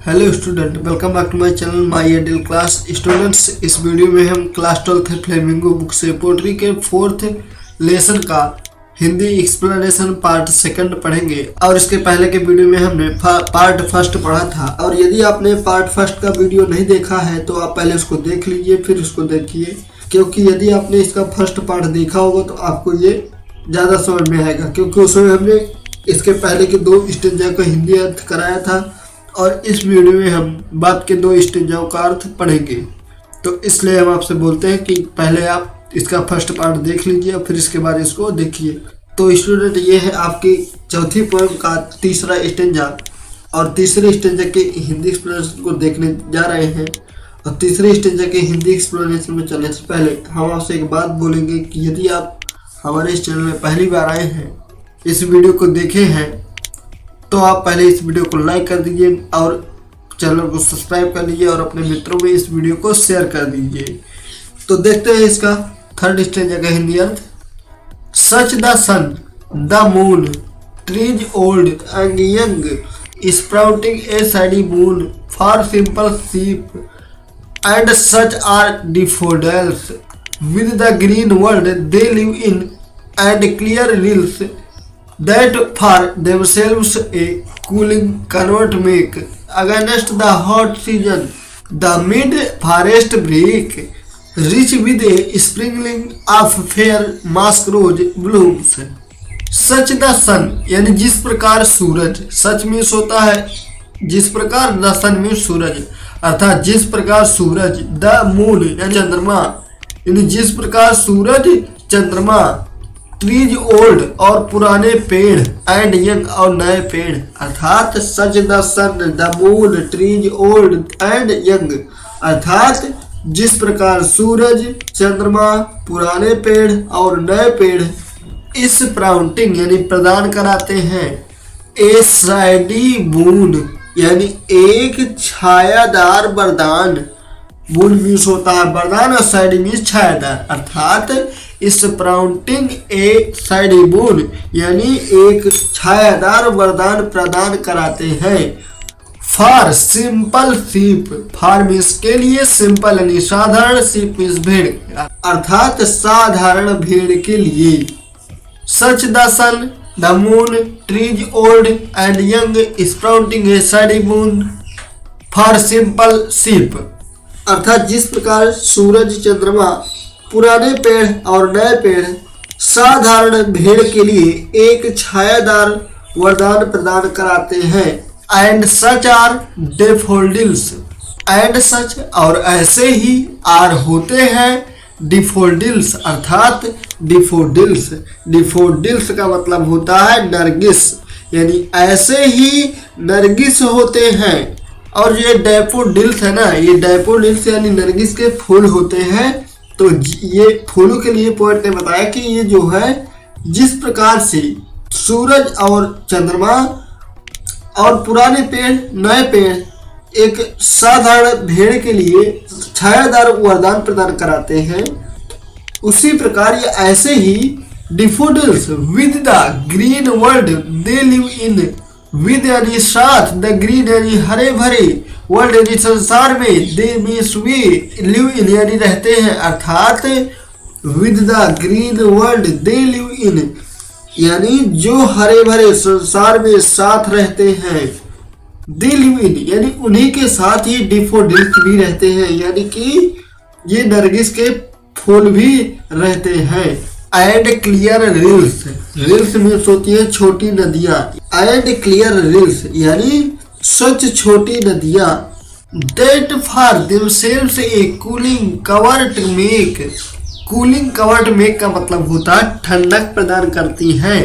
Hello student, welcome back to my channel my ideal class. Students, इस video में हम class 12 flamingo book से poetry के 4th lesson का हिंदी एक्सप्लेनेशन पार्ट 2 पढ़ेंगे। और इसके पहले के वीडियो में हमने पार्ट 1 पढ़ा था। और यदि आपने पार्ट 1 का वीडियो नहीं देखा है तो आप पहले उसको देख लीजिए, फिर उसको देखिए, क्योंकि यदि आपने इसका फर्स्ट पार्ट देखा होगा तो आपको ये ज़्यादा समझ में आएगा, क्योंकि उसमें हमने इसके पहले के 2 स्टेंजा का हिंदी अर्थ कराया था और इस वीडियो में हम बाद के 2 स्टेंजाओं का अर्थ पढ़ेंगे। तो इसलिए हम आपसे बोलते हैं कि पहले आप इसका फर्स्ट पार्ट देख लीजिए और फिर इसके बाद इसको देखिए। तो स्टूडेंट, ये है आपकी चौथी पोएम का तीसरा स्टेंजा और तीसरे स्टेंजा के हिंदी एक्सप्लेनेशन को देखने जा रहे हैं। और तीसरे स्टेंजा के हिंदी एक्सप्लेनेशन में चलने से पहले हम आपसे एक बात बोलेंगे कि यदि आप हमारे इस चैनल में पहली बार आए हैं, इस वीडियो को देखे हैं, तो आप पहले इस वीडियो को लाइक कर दीजिए और चैनल को सब्सक्राइब कर लीजिए और अपने मित्रों में इस वीडियो को शेयर कर दीजिए। तो देखते हैं इसका थर्ड स्टेंजा का हिंदी अर्थ। Such the sun the moon trees old and young sprouting a shady moon for simple sheep and such are daffodils with the green world they live in and clear rills that for themselves a cooling convert make against the hot season the mid forest break rich with a sprinkling of fair mask rose blooms। Such the sun यानी जिस प्रकार सूरज, सच means होता है जिस प्रकार, the sun means सूरज, अर्थात जिस प्रकार सूरज, द मून यानी चंद्रमा, यानी जिस प्रकार सूरज चंद्रमा, ट्रीज ओल्ड और पुराने पेड़, एंड यंग और नए पेड़, अर्थात such the sun the moon trees old and young, अर्थात जिस प्रकार सूरज, चंद्रमा, पुराने पेड़ और नए पेड़ इस प्राउंटिंग यानी प्रदान कराते हैं, ए सैडी बून यानी एक छायादार वरदान, बून मीन्स होता है वरदान और सैडी मीन्स छायादार, अर्थात इस प्राउंटिंग ए सैडी बून यानी एक छायादार वरदान प्रदान कराते हैं। For simple sheep, for means के लिए, सिंपल यानी साधारण, शीप मीन्स भेड़, अर्थात साधारण भेड़ के लिए। Such the sun the moon trees old and young sprouting a shady boon for simple sheep, अर्थात जिस प्रकार सूरज, चंद्रमा, पुराने पेड़ और नए पेड़ साधारण भेड़ के लिए एक छायादार वरदान प्रदान कराते हैं। And such are daffodils, and such और ऐसे ही आर होते हैं डिफोडिल्स, अर्थात डिफोडिल्स, डिफोडिल्स का मतलब होता है नरगिस, यानी ऐसे ही नरगिस होते हैं। और ये डैफोडिल्स है ना, ये डैफोडिल्स यानी नरगिस के फूल होते हैं। तो ये फूलों के लिए पोएट ने बताया कि ये जो है जिस प्रकार से सूरज और चंद्रमा और पुराने पेड़, नए पेड़ एक साधारण भेड़ के लिए छायादार वरदान प्रदान कराते हैं, उसी प्रकार ये ऐसे ही daffodils with the green world they live in, with यानी साथ, द ग्रीन यानी हरे भरे, वर्ल्ड यानी संसार में, दे मीन्स वे, लिव इन यानी रहते हैं, अर्थात with the green world they live इन यानी जो हरे भरे संसार में साथ रहते हैं, दे लिव इन यानी उन्हीं के साथ ही डिफोडिल्स भी रहते हैं, यानी कि ये नरगिस के फूल भी रहते हैं। And clear reels, reels means होती है छोटी नदियां, एंड क्लियर रिल्स यानी स्वच्छ छोटी नदियां, that for themselves A cooling covert make, cooling covert make का मतलब होता है ठंडक प्रदान करती हैं,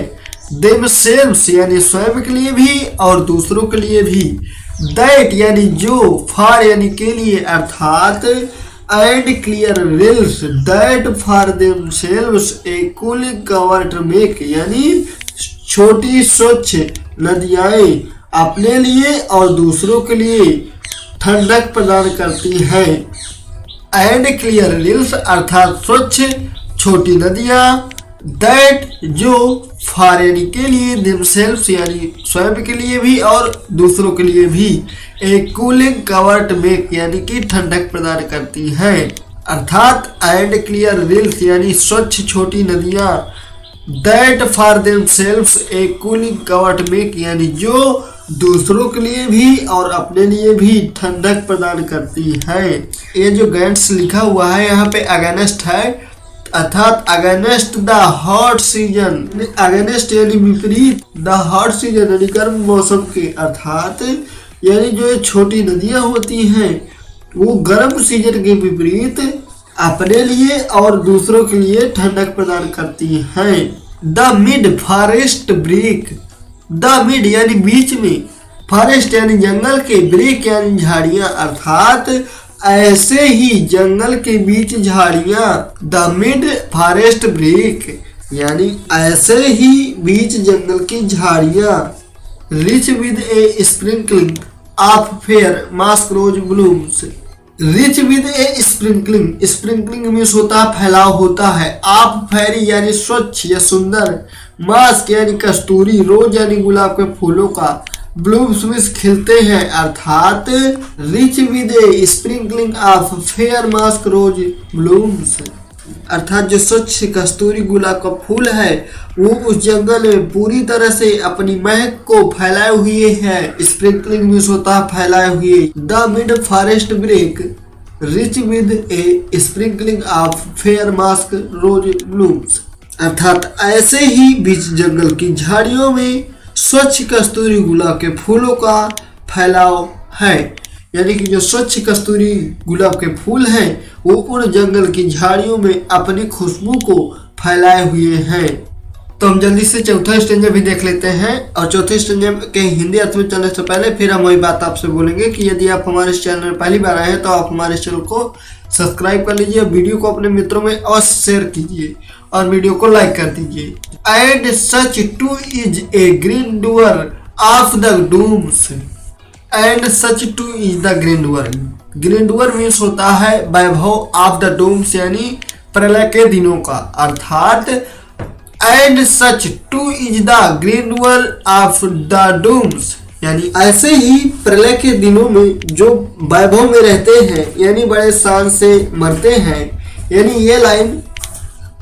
देमसेल्व्स यानी स्वयं के लिए भी और दूसरों के लिए भी, दैट यानी जो, फॉर यानी के लिए, अर्थात and clear reels that for themselves A cooling covert make यानी छोटी स्वच्छ नदियाएं अपने लिए और दूसरों के लिए ठंडक प्रदान करती हैं। एंड क्लियर रिल्स अर्थात स्वच्छ छोटी नदियां दैट जो फॉर यानी के लिए, देमसेल्व्स यानी स्वयं के लिए भी और दूसरों के लिए भी, एक कूलिंग कवर्ट मेक यानी कि ठंडक प्रदान करती है। अर्थात एंड क्लियर रिल्स यानी स्वच्छ छोटी नदियां, that for themselves A cooling covert make यानी जो दूसरों के लिए भी और अपने लिए भी ठंडक प्रदान करती है। ये जो गैंट्स लिखा हुआ है यहाँ पे अगेंस्ट है, अर्थात against the hot season, against यानी विपरीत, द हॉट सीजन यानी गर्म मौसम के, अर्थात यानी जो ये छोटी नदियां होती हैं वो गर्म सीजन के विपरीत अपने लिए और दूसरों के लिए ठंडक प्रदान करती हैं। The mid forest brake, the mid यानी बीच में, फॉरेस्ट यानी जंगल के, ब्रेक यानी झाड़ियां, अर्थात ऐसे ही जंगल के बीच झाड़ियां, द मिड फॉरेस्ट ब्रेक यानी ऐसे ही बीच जंगल की झाड़ियां, rich with a sprinkling of fair musk rose blooms, rich with a sprinkling, sprinkling means होता है फैलाव होता है, आप फेरी यानी स्वच्छ या सुंदर, मास्क यानी कस्तूरी, रोज यानी गुलाब के फूलों का, ब्लूम्स मीन्स खिलते हैं, अर्थात rich with a sprinkling of fair musk rose blooms, अर्थात जो स्वच्छ कस्तूरी गुलाब का फूल है वो उस जंगल में पूरी तरह से अपनी महक को फैलाए हुए है। स्प्रिंकलिंग मीन्स होता है फैलाए हुए। The mid forest brake rich with a sprinkling of fair musk rose blooms, अर्थात ऐसे ही बीच जंगल की झाड़ियों में स्वच्छ कस्तूरी गुलाब के फूलों का फैलाव है, यानी कि जो स्वच्छ कस्तूरी गुलाब के फूल हैं वो उन जंगल की झाड़ियों में अपनी खुशबू को फैलाए हुए हैं। तो हम जल्दी से चौथा स्टेंजा भी देख लेते हैं, और चौथे स्टेंजा के हिंदी अर्थ में चलने से पहले फिर हम वही बात आपसे बोलेंगे कि यदि आप हमारे इस चैनल में पहली बार आए हैं तो आप हमारे चैनल को सब्सक्राइब कर लीजिए, वीडियो को अपने मित्रों में अवश्य शेयर कीजिए और वीडियो को लाइक कर दीजिए। And such too is a grandeur of the dooms, and such too is the grandeur, grandeur means होता है वैभव ऑफ द डूम्स यानी प्रलय के दिनों का, अर्थात and such too is the grandeur of the dooms यानी ऐसे ही प्रलय के दिनों में जो वैभव में रहते हैं यानी बड़े शान से मरते हैं। यानी ये लाइन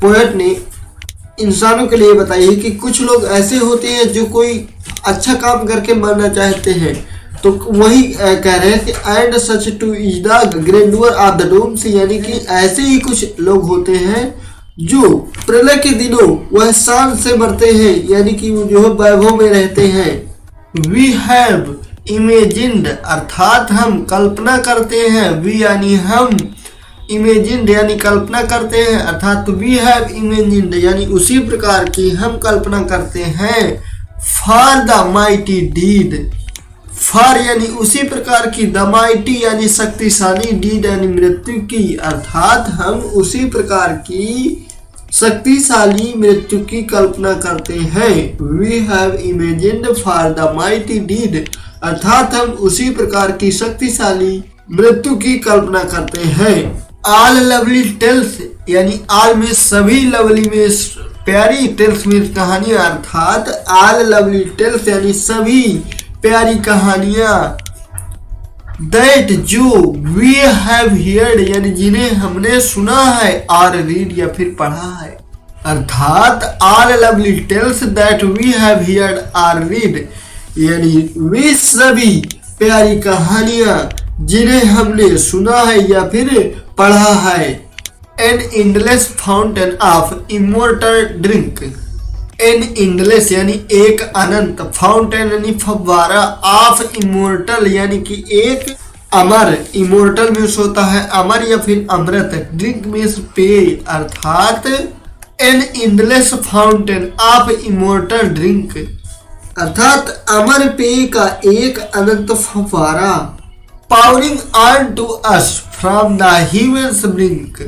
पोएट ने इंसानों के लिए बताई है कि कुछ लोग ऐसे होते हैं जो कोई अच्छा काम करके मरना चाहते हैं, तो वही कह रहे हैं कि and such too is the grandeur of the dooms, यानी कि ऐसे ही कुछ लोग होते हैं जो प्रलय के दिनों वह शान से मरते हैं, यानी कि वो जो वैभव में रहते हैं। वी हैव इमेजिन्ड, अर्थात हम कल्पना करते हैं, वी यानी हम, इमेजिन्ड यानी कल्पना करते हैं, अर्थात वी हैव इमेजिन्ड यानी उसी प्रकार की हम कल्पना करते हैं। For the mighty dead, for यानी उसी प्रकार की, द माइटी यानी शक्तिशाली, डीड यानी मृत्यु की, अर्थात हम उसी प्रकार की शक्तिशाली मृत्यु की कल्पना करते हैं। We have imagined for the mighty dead, अर्थात हम उसी प्रकार की शक्तिशाली मृत्यु की कल्पना करते हैं। ऑल लवली टेल्स यानी ऑल में सभी, लवली में प्यारी, टेल्स में कहानियां, अर्थात ऑल लवली टेल्स यानी सभी प्यारी कहानियां। दैट जो वी हैव हियर्ड यानी जिन्हें हमने सुना है, और रीड या फिर पढ़ा है, अर्थात all lovely tales that we have heard or read यानी वे सभी प्यारी कहानियां जिन्हें हमने सुना है या फिर पढ़ा है। An endless fountain of immortal drink, an endless यानी एक अनंत, फाउंटेन यानी फव्वारा, ऑफ इमोर्टल यानी कि एक अमर, इमोर्टल मीन्स होता है अमर या फिर अमृत, ड्रिंक मीन्स पेय, अर्थात an endless fountain of immortal drink, अर्थात अमर पेय का एक अनंत फव्वारा। Pouring on to us from the heaven's brink,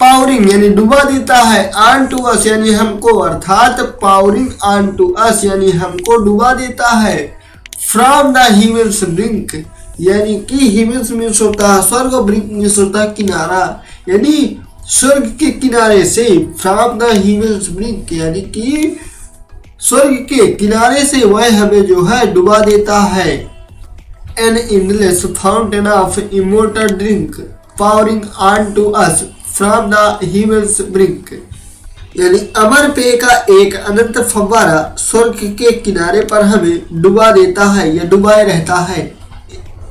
pouring यानी डुबा देता है, ऑन टू अस यानी हमको, अर्थात पावरिंग ऑन टू अस यानी हमको डुबा देता है। फ्रॉम द हेवंस ब्रिंक यानी कि हेवंस मीन्स होता है स्वर्ग, ब्रिंक मीन्स होता है किनारा, यानी स्वर्ग के किनारे से, फ्रॉम द हिमेल्स ब्रिंक, यानी कि स्वर्ग के किनारे से वह हमें जो है डुबा देता है। An endless fountain of immortal drink pouring on to us from the heaven's brink, यानी अमर पेय का एक अनंत फव्वारा स्वर्ग के किनारे पर हमें डुबा देता है या डुबाए रहता है।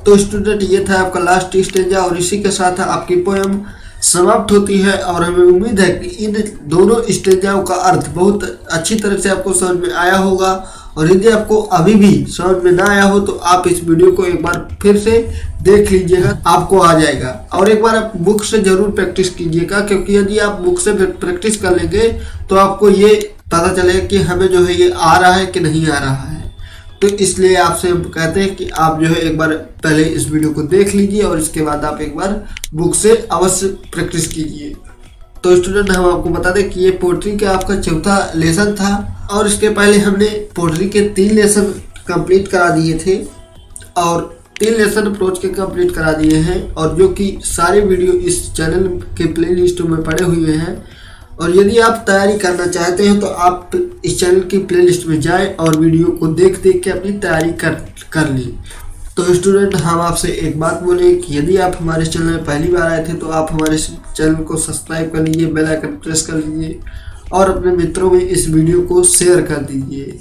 तो स्टूडेंट, ये था आपका लास्ट स्टेंजा और इसी के साथ आपकी पोएम समाप्त होती है। और हमें उम्मीद है कि इन दोनों स्टेंजाओं का अर्थ बहुत अच्छी तरह से आपको समझ में आया होगा। और यदि आपको अभी भी समझ में ना आया हो तो आप इस वीडियो को एक बार फिर से देख लीजिएगा, आपको आ जाएगा। और एक बार आप बुक से जरूर प्रैक्टिस कीजिएगा, क्योंकि यदि आप बुक से प्रैक्टिस कर लेंगे तो आपको ये पता चलेगा कि हमें जो है ये आ रहा है कि नहीं आ रहा है। तो इसलिए आपसे कहते हैं कि आप जो है एक बार पहले इस वीडियो को देख लीजिए और इसके बाद आप एक बार बुक से अवश्य प्रैक्टिस कीजिए। तो स्टूडेंट, हम आपको बता दें कि ये पोएट्री का आपका चौथा लेसन था और इसके पहले हमने पोएट्री के 3 लेसन कंप्लीट करा दिए थे और 3 लेसन अप्रोच के कंप्लीट करा दिए हैं, और जो कि सारे वीडियो इस चैनल के प्लेलिस्ट में पड़े हुए हैं। और यदि आप तैयारी करना चाहते हैं तो आप इस चैनल की प्लेलिस्ट में जाएं और वीडियो को देख के अपनी तैयारी कर ली। तो स्टूडेंट, हम आपसे एक बात बोले कि यदि आप हमारे चैनल में पहली बार आए थे तो आप हमारे चैनल को सब्सक्राइब कर लीजिए, बेल आइकन प्रेस कर लीजिए और अपने मित्रों में इस वीडियो को शेयर कर दीजिए।